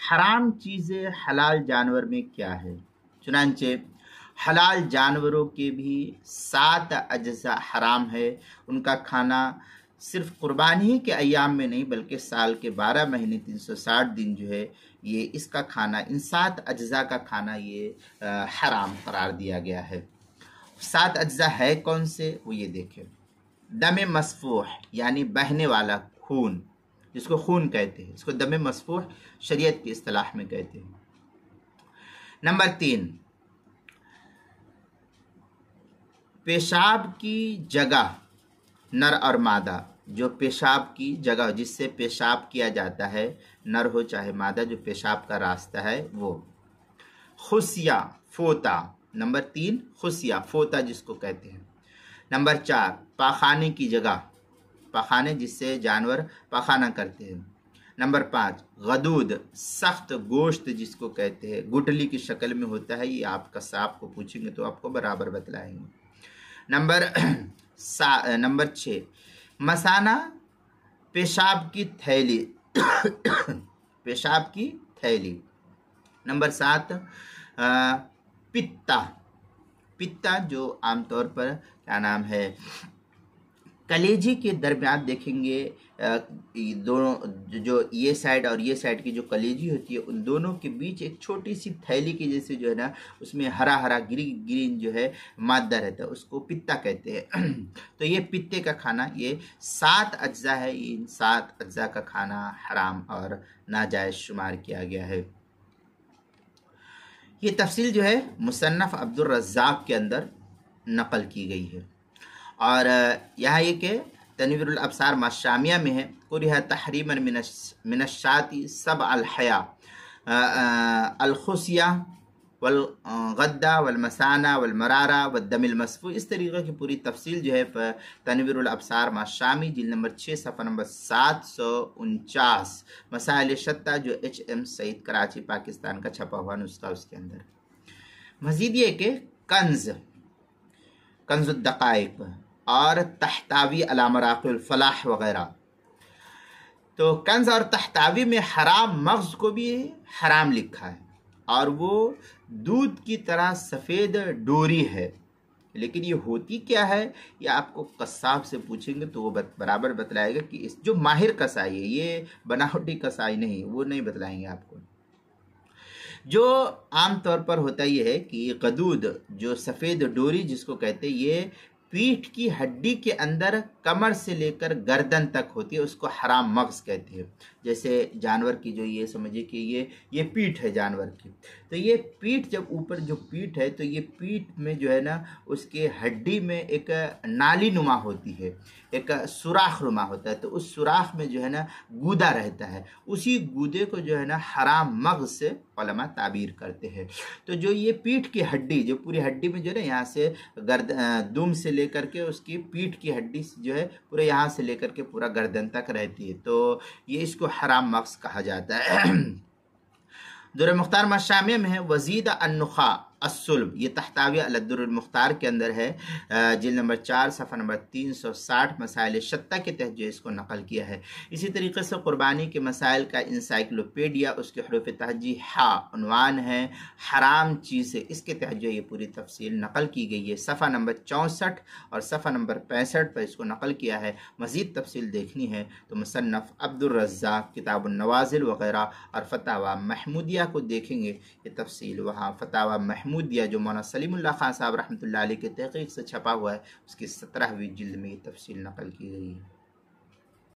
हराम चीज़ें हलाल जानवर में क्या है? चुनांचे हलाल जानवरों के भी 7 अज्जा हराम है। उनका खाना सिर्फ कुर्बानी के अय्याम में नहीं बल्कि साल के 12 महीने 360 दिन जो है ये इसका खाना, इन 7 अज्जा का खाना ये हराम करार दिया गया है। 7 अज्जा है कौन से, वो ये देखें। दम मसफूह यानी बहने वाला खून, जिसको खून कहते हैं, इसको दम मसफूह शरीयत की इस्तिलाह में कहते हैं। नंबर 3, पेशाब की जगह, नर और मादा, जो पेशाब की जगह जिससे पेशाब किया जाता है, नर हो चाहे मादा, जो पेशाब का रास्ता है वो। खुसिया, फोता। नंबर 3 खुसिया, फोता जिसको कहते हैं। नंबर 4 पाखाने की जगह, पाखाने जिससे जानवर पाखाना करते हैं। नंबर 5 गदूद, सख्त गोश्त जिसको कहते हैं, गुठली की शक्ल में होता है, ये आप कसाब को पूछेंगे तो आपको बराबर बतलाएंगे। नंबर 6 मसाना, पेशाब की थैली पेशाब की थैली। नंबर 7 पित्ता, पित्ता जो आमतौर पर क्या नाम है, कलेजी के दरमियान देखेंगे दोनों, जो ये साइड और ये साइड की जो कलेजी होती है, उन दोनों के बीच एक छोटी सी थैली की जैसे जो है ना, उसमें हरा हरा ग्रीन जो है मादा रहता है, उसको पित्ता कहते हैं। तो ये पित्ते का खाना, ये 7 अज्जा है, इन 7 अज्जा का खाना हराम और नाजायज़ शुमार किया गया है। ये तफसील जो है मुसन्नफ़ अब्दुर रज़्ज़ाक़ के अंदर नकल की गई है। और यहाँ ये कि तनवीरुल अब्सार माशामिया में है, कुरिहा तहरीमन मिनश्शाती सब अलहया अलखुसिया वल गद्दा वल मसाना वल मरारा व दमिल मसफू। इस तरीक़े की पूरी तफसील जो है तनवीरुल अब्सार माशामी जिल्द नंबर 6 सफ़ा नंबर 749 मसाइल शत्ता जो HM सईद कराची पाकिस्तान का छपा हुआ नुस्खा, उसके अंदर मज़ीद ये कि कंज़ुद्दक़ाइक़ और तहतावी अला मराक़िल फ़लाह वग़ैरह। तो कंज़ और तहतावी में हराम मग़ज़ को भी हराम लिखा है, और वो दूध की तरह सफ़ेद डोरी है, लेकिन ये होती क्या है ये आपको कसाब से पूछेंगे तो वो बराबर बतलाएगा कि इस जो माहिर कसाई है, ये बनावटी कसाई नहीं, वो नहीं बतलाएंगे आपको। जो आम तौर पर होता ये है कि गदूद, जो सफ़ेद डोरी जिसको कहते हैं, ये पीठ की हड्डी के अंदर कमर से लेकर गर्दन तक होती है, उसको हराम मग़ज़ कहते हैं। जैसे जानवर की जो ये समझिए कि ये पीठ है जानवर की, तो ये पीठ जब ऊपर जो पीठ है, तो ये पीठ में जो है ना, उसके हड्डी में एक नाली नुमा होती है, एक सुराख नुमा होता है, तो उस सुराख में जो है ना गूदा रहता है, उसी गूदे को जो है ना हराम मग़ज़ से उलमा ताबीर करते हैं। तो जो ये पीठ की हड्डी, जो पूरी हड्डी में जो है ना, यहाँ से दुम से लेकर के उसकी पीठ की हड्डी जो है पूरे यहाँ से लेकर के पूरा गर्दन तक रहती है, तो ये इसको हराम मग़ज़ कहा जाता है। दुर मुख्तार मशामिया में है वजीद अन्नुखा असुल्ब, ये तहतावी अलदुर मुख्तार के अंदर है, जिल्द नंबर 4 सफ़ा नंबर 360 मसाइल शत्ता के तहत जो इसको नकल किया है। इसी तरीके से क़ुरबानी के मसाइल का इंसाइक्लोपीडिया, उसके हरूफ तहजी हा उन्वान है हराम चीज़ें, इसके तहत जो ये पूरी तफसील नकल की गई है। सफ़ा नंबर 64 और सफ़ा नंबर 65 पर इसको नकल किया है। मज़ीद तफसील देखनी है तो मुसन्नफ़ अब्दुर रज़्ज़ाक़, किताबुन नवाज़िल वग़ैरह और फ़तावा महमूदिया को देखेंगे, ये तफसील वहाँ फ़तावा महमूदिया जो मौलाना सलीमुल्लाह खान साहब रहमतुल्लाह अलैह के तहक़ीक़ से छपा हुआ है, उसकी 17वीं जिल्द में ये तफसील नकल की गई है।